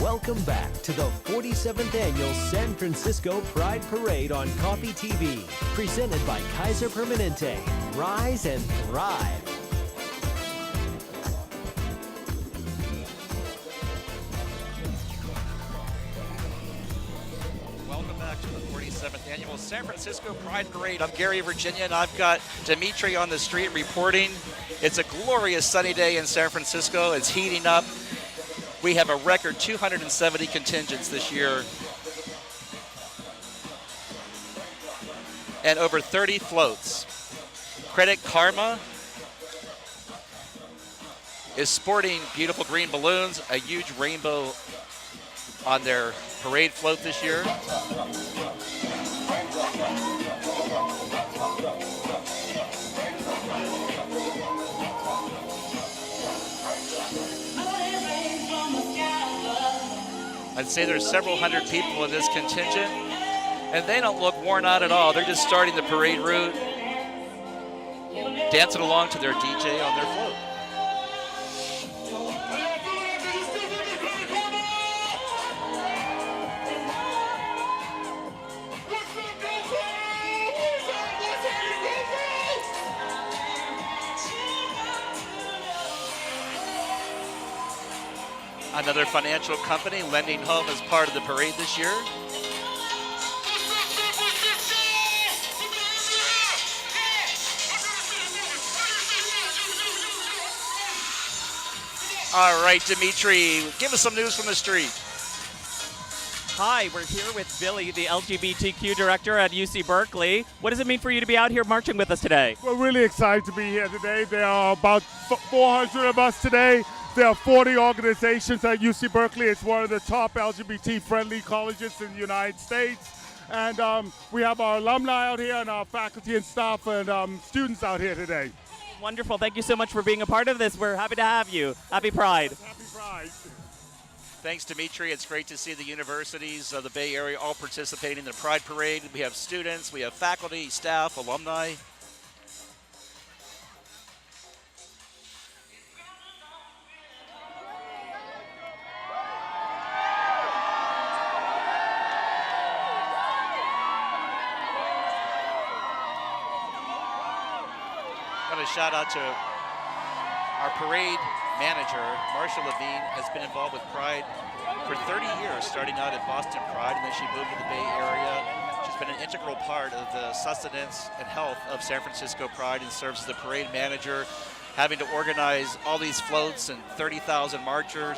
Welcome back to the 47th Annual San Francisco Pride Parade on Coffee TV, presented by Kaiser Permanente. Rise and thrive. Welcome back to the 47th Annual San Francisco Pride Parade. I'm Gary, Virginia, and I've got Dimitri on the street reporting. It's a glorious sunny day in San Francisco. It's heating up. We have a record 270 contingents this year and over 30 floats. Credit Karma is sporting beautiful green balloons, a huge rainbow on their parade float this year. I'd say there's several hundred people in this contingent, and they don't look worn out at all. They're just starting the parade route, dancing along to their DJ on their float. Another financial company lending home as part of the parade this year. All right, Dimitri, give us some news from the street. Hi, we're here with Billy, the LGBTQ director at UC Berkeley. What does it mean for you to be out here marching with us today? We're really excited to be here today. There are about 400 of us today. There are 40 organizations at UC Berkeley. It's one of the top LGBT-friendly colleges in the United States. And we have our alumni out here and our faculty and staff and students out here today. Wonderful. Thank you so much for being a part of this. We're happy to have you. Happy Pride. Happy Pride. Thanks, Dimitri. It's great to see the universities of the Bay Area all participating in the Pride Parade. We have students, we have faculty, staff, alumni. I want to shout out to our parade manager, Marsha Levine, has been involved with Pride for 30 years, starting out at Boston Pride, and then she moved to the Bay Area. She's been an integral part of the sustenance and health of San Francisco Pride and serves as the parade manager, having to organize all these floats and 30,000 marchers.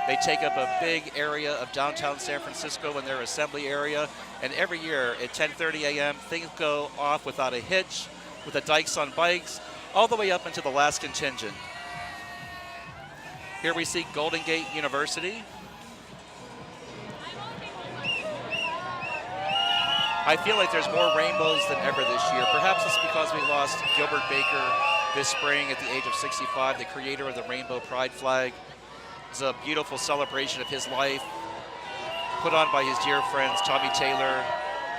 They take up a big area of downtown San Francisco in their assembly area, and every year at 10:30 a.m., things go off without a hitch, with the dykes on bikes, all the way up into the last contingent. Here we see Golden Gate University. I feel like there's more rainbows than ever this year. Perhaps it's because we lost Gilbert Baker this spring at the age of 65, the creator of the Rainbow Pride flag. It's a beautiful celebration of his life, put on by his dear friends Tommy Taylor,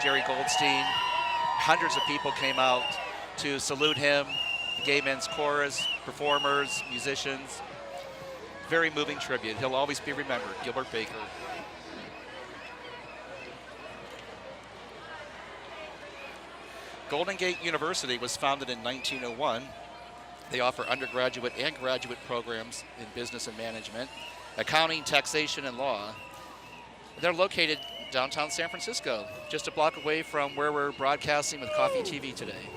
Jerry Goldstein. Hundreds of people came out to salute him, the Gay Men's Chorus, performers, musicians. Very moving tribute. He'll always be remembered, Gilbert Baker. Golden Gate University was founded in 1901. They offer undergraduate and graduate programs in business and management, accounting, taxation, and law. They're located downtown San Francisco, just a block away from where we're broadcasting with Coffee TV today.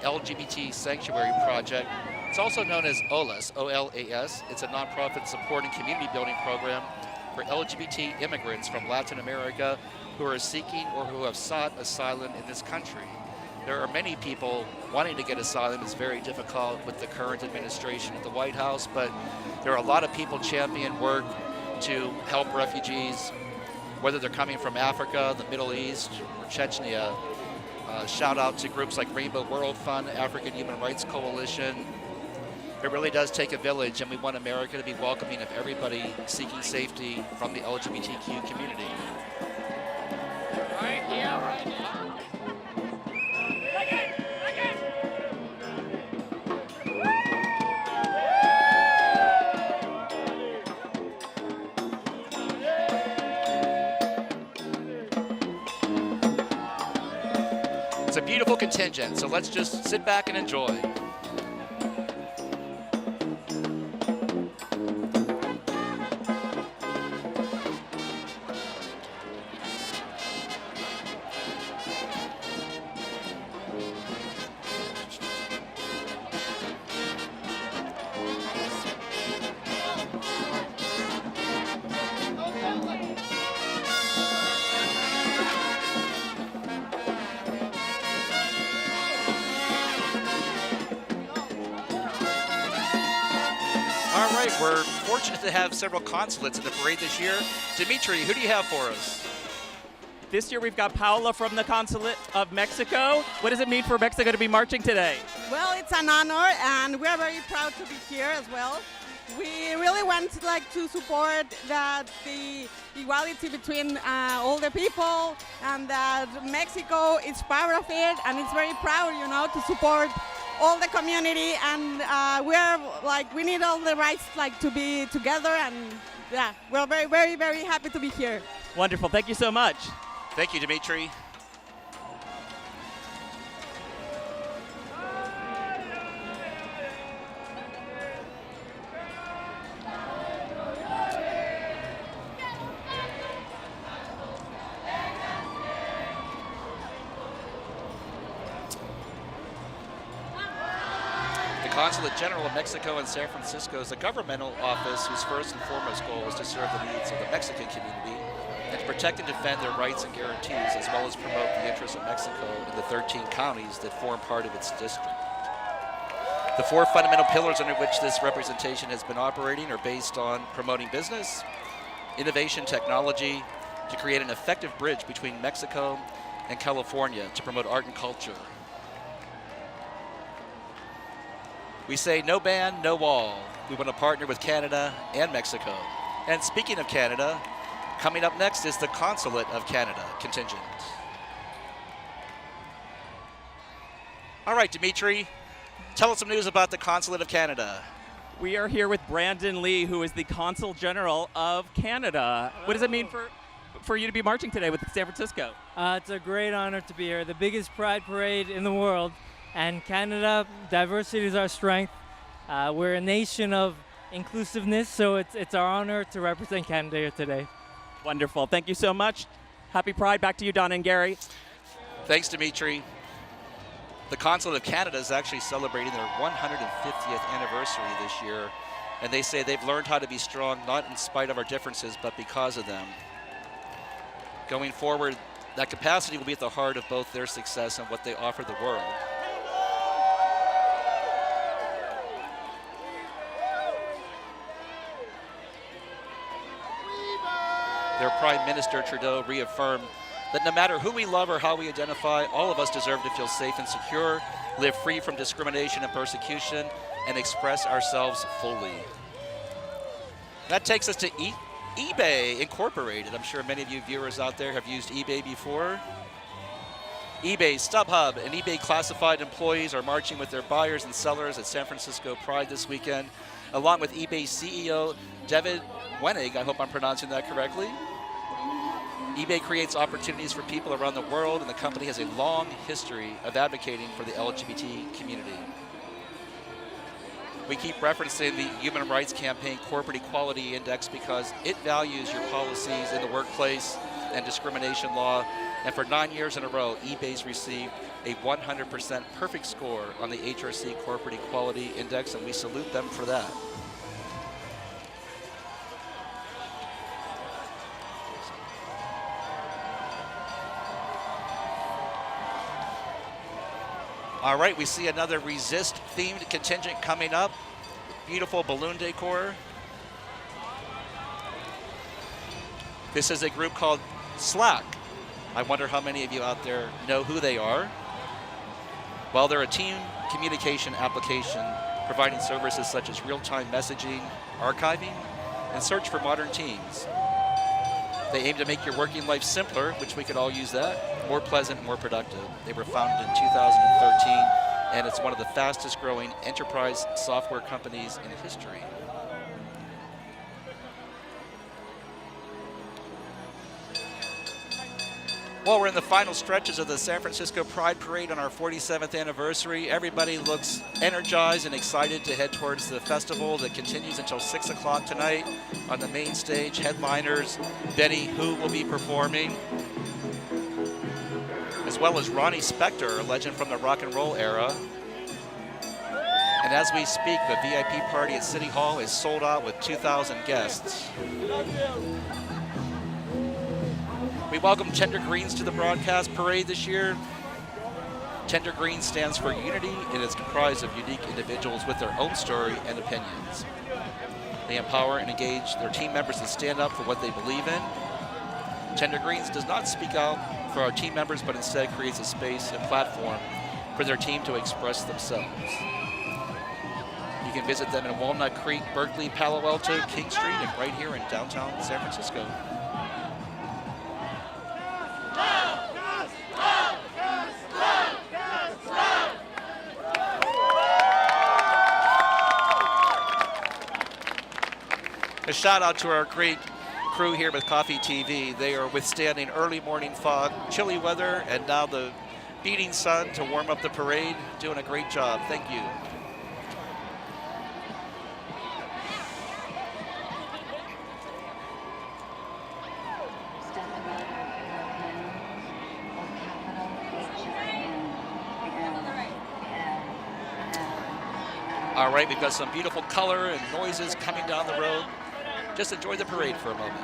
LGBT Sanctuary Project. It's also known as OLAS, O-L-A-S. It's a nonprofit support and community building program for LGBT immigrants from Latin America who are seeking or who have sought asylum in this country. There are many people wanting to get asylum. It's very difficult with the current administration at the White House, but there are a lot of people champion work to help refugees, whether they're coming from Africa, the Middle East, or Chechnya. Shout out to groups like Rainbow World Fund, African Human Rights Coalition. It really does take a village, and we want America to be welcoming of everybody seeking safety from the LGBTQ community. Right here, right now. It's a beautiful contingent, so let's just sit back and enjoy. All right, we're fortunate to have several consulates in the parade this year. Dimitri, who do you have for us? This year we've got Paula from the Consulate of Mexico. What does it mean for Mexico to be marching today? Well, it's an honor, and we are very proud to be here as well. We really want to support the equality between all the people, and that Mexico is part of it, and it's very proud, to support all the community, and we need all the rights to be together, and yeah, we're very, very, very happy to be here. Wonderful. Thank you so much. Thank you, Dimitri. The Consulate General of Mexico in San Francisco is a governmental office whose first and foremost goal is to serve the needs of the Mexican community and to protect and defend their rights and guarantees, as well as promote the interests of Mexico in the 13 counties that form part of its district. The four fundamental pillars under which this representation has been operating are based on promoting business, innovation, technology, to create an effective bridge between Mexico and California to promote art and culture. We say no ban, no wall. We want to partner with Canada and Mexico. And speaking of Canada, coming up next is the Consulate of Canada contingent. All right, Dimitri, tell us some news about the Consulate of Canada. We are here with Brandon Lee, who is the Consul General of Canada. What does it mean for you to be marching today with San Francisco? It's a great honor to be here. The biggest pride parade in the world. And Canada, diversity is our strength. We're a nation of inclusiveness, so it's our honor to represent Canada here today. Wonderful. Thank you so much. Happy Pride. Back to you, Donna and Gary. Thanks, Dimitri. The Consulate of Canada is actually celebrating their 150th anniversary this year, and they say they've learned how to be strong, not in spite of our differences, but because of them. Going forward, that capacity will be at the heart of both their success and what they offer the world. Their Prime Minister Trudeau reaffirmed that no matter who we love or how we identify, all of us deserve to feel safe and secure, live free from discrimination and persecution, and express ourselves fully. That takes us to eBay Incorporated. I'm sure many of you viewers out there have used eBay before. eBay, StubHub, and eBay classified employees are marching with their buyers and sellers at San Francisco Pride this weekend, along with eBay CEO David Wenig. I hope I'm pronouncing that correctly. eBay creates opportunities for people around the world, and the company has a long history of advocating for the LGBT community. We keep referencing the Human Rights Campaign Corporate Equality Index because it values your policies in the workplace and discrimination law. And for 9 years in a row, eBay's received a 100% perfect score on the HRC Corporate Equality Index, and we salute them for that. All right, we see another Resist-themed contingent coming up. Beautiful balloon decor. This is a group called Slack. I wonder how many of you out there know who they are. Well, they're a team communication application providing services such as real-time messaging, archiving, and search for modern teams. They aim to make your working life simpler, which we could all use that, more pleasant and more productive. They were founded in 2013, and it's one of the fastest growing enterprise software companies in history. Well, we're in the final stretches of the San Francisco Pride Parade on our 47th anniversary. Everybody looks energized and excited to head towards the festival that continues until 6 o'clock tonight on the main stage. Headliners, Benny Who will be performing, as well as Ronnie Spector, a legend from the rock and roll era. And as we speak, the VIP party at City Hall is sold out with 2,000 guests. We welcome Tender Greens to the broadcast parade this year. Tender Greens stands for unity and is comprised of unique individuals with their own story and opinions. They empower and engage their team members to stand up for what they believe in. Tender Greens does not speak out for our team members, but instead creates a space and platform for their team to express themselves. You can visit them in Walnut Creek, Berkeley, Palo Alto, King Street, and right here in downtown San Francisco. A shout out to our great crew here with Coffee TV. They are withstanding early morning fog, chilly weather, and now the beating sun to warm up the parade. Doing a great job. Thank you. All right, we've got some beautiful color and noises coming down the road. Just enjoy the parade for a moment.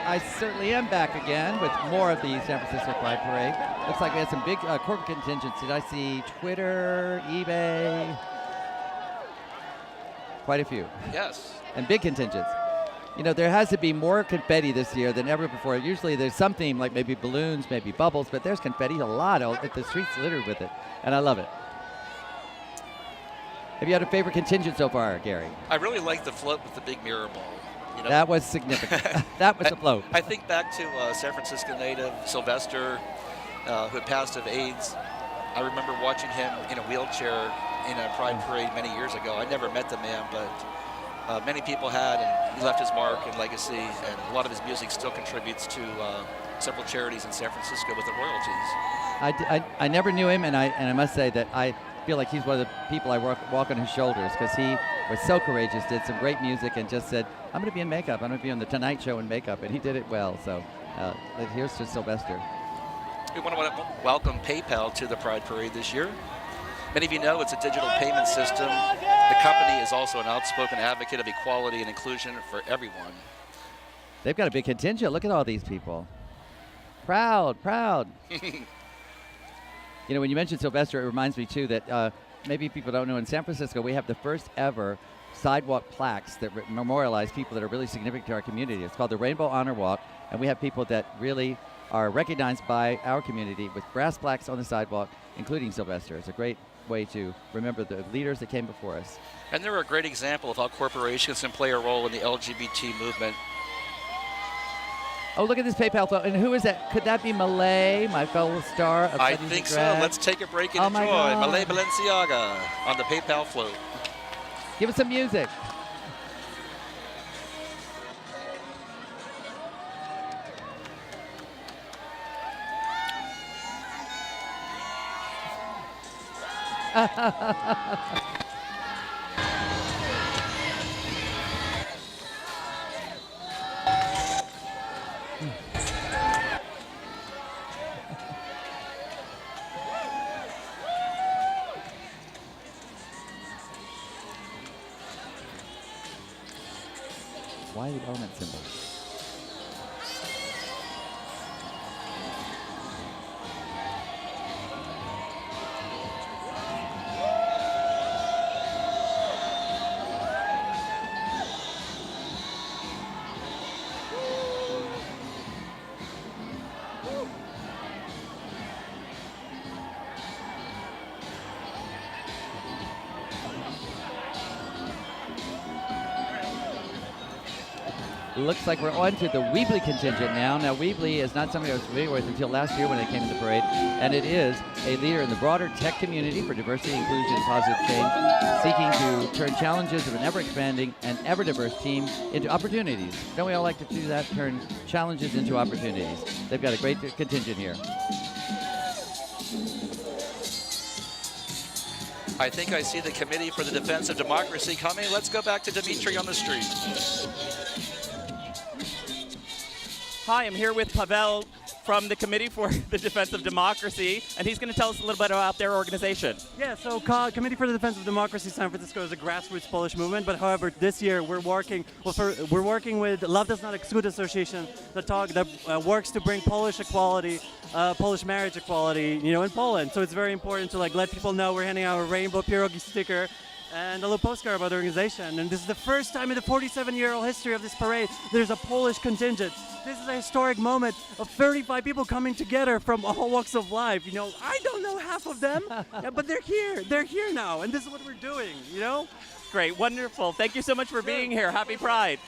I certainly am back again with more of the San Francisco Pride Parade. Looks like we had some big corporate contingents. Did I see Twitter, eBay? Quite a few. Yes. And big contingents. You know, there has to be more confetti this year than ever before. Usually there's some theme like maybe balloons, maybe bubbles, but there's confetti a lot. The streets littered with it, and I love it. Have you had a favorite contingent so far, Gary? I really like the float with the big mirror ball. You know? That was significant. That was a float. I think back to San Francisco native Sylvester, who had passed of AIDS. I remember watching him in a wheelchair in a Pride parade many years ago. I never met the man, but many people had, and he left his mark and legacy, and a lot of his music still contributes to several charities in San Francisco with the royalties. I never knew him, and I must say that I feel like he's one of the people I walk on his shoulders, because he was so courageous, did some great music, and just said, I'm going to be in makeup. I'm going to be on the Tonight Show in makeup, and he did it well. So here's to Sylvester. We want to welcome PayPal to the Pride Parade this year. Many of you know it's a digital payment system. The company is also an outspoken advocate of equality and inclusion for everyone. They've got a big contingent. Look at all these people. Proud, proud. You know, when you mentioned Sylvester, it reminds me, too, that maybe people don't know, in San Francisco, we have the first ever sidewalk plaques that memorialize people that are really significant to our community. It's called the Rainbow Honor Walk, and we have people that really are recognized by our community with brass plaques on the sidewalk, including Sylvester. It's a great way to remember the leaders that came before us. And they're a great example of how corporations can play a role in the LGBT movement. Oh, look at this PayPal float. And who is that? Could that be Malay, my fellow star of I Studies think in so. Drag? Let's take a break and Oh my enjoy God. Malay Balenciaga on the PayPal float. Give us some music. Why the element symbol? Looks like we're on to the Weebly contingent now. Now, Weebly is not something I was familiar with until last year when I came to the parade, and it is a leader in the broader tech community for diversity, inclusion, and positive change, seeking to turn challenges of an ever-expanding and ever-diverse team into opportunities. Don't we all like to do that, turn challenges into opportunities? They've got a great contingent here. I think I see the Committee for the Defense of Democracy coming. Let's go back to Dimitri on the street. Hi, I'm here with Pavel from the Committee for the Defense of Democracy, and he's going to tell us a little bit about their organization. Yeah, so Committee for the Defense of Democracy San Francisco is a grassroots Polish movement, but however, this year we're working with Love Does Not Exclude Association that works to bring Polish equality, Polish marriage equality, in Poland. So it's very important to let people know we're handing out a rainbow pierogi sticker and a little postcard about the organization. And this is the first time in the 47-year-old history of this parade there's a Polish contingent. This is a historic moment of 35 people coming together from all walks of life. I don't know half of them, but they're here. They're here now, and this is what we're doing, Great, wonderful. Thank you so much for being here. Happy Pride.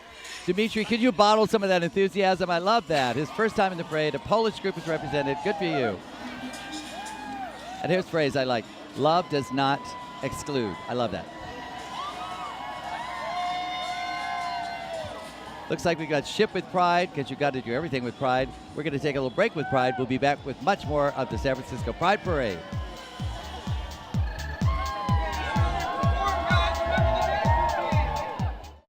Dimitri, could you bottle some of that enthusiasm? I love that. His first time in the parade, a Polish group is represented. Good for you. And here's a phrase I like. Love does not exclude. I love that. Looks like we got Ship with Pride, because you got to do everything with Pride. We're going to take a little break with Pride. We'll be back with much more of the San Francisco Pride Parade.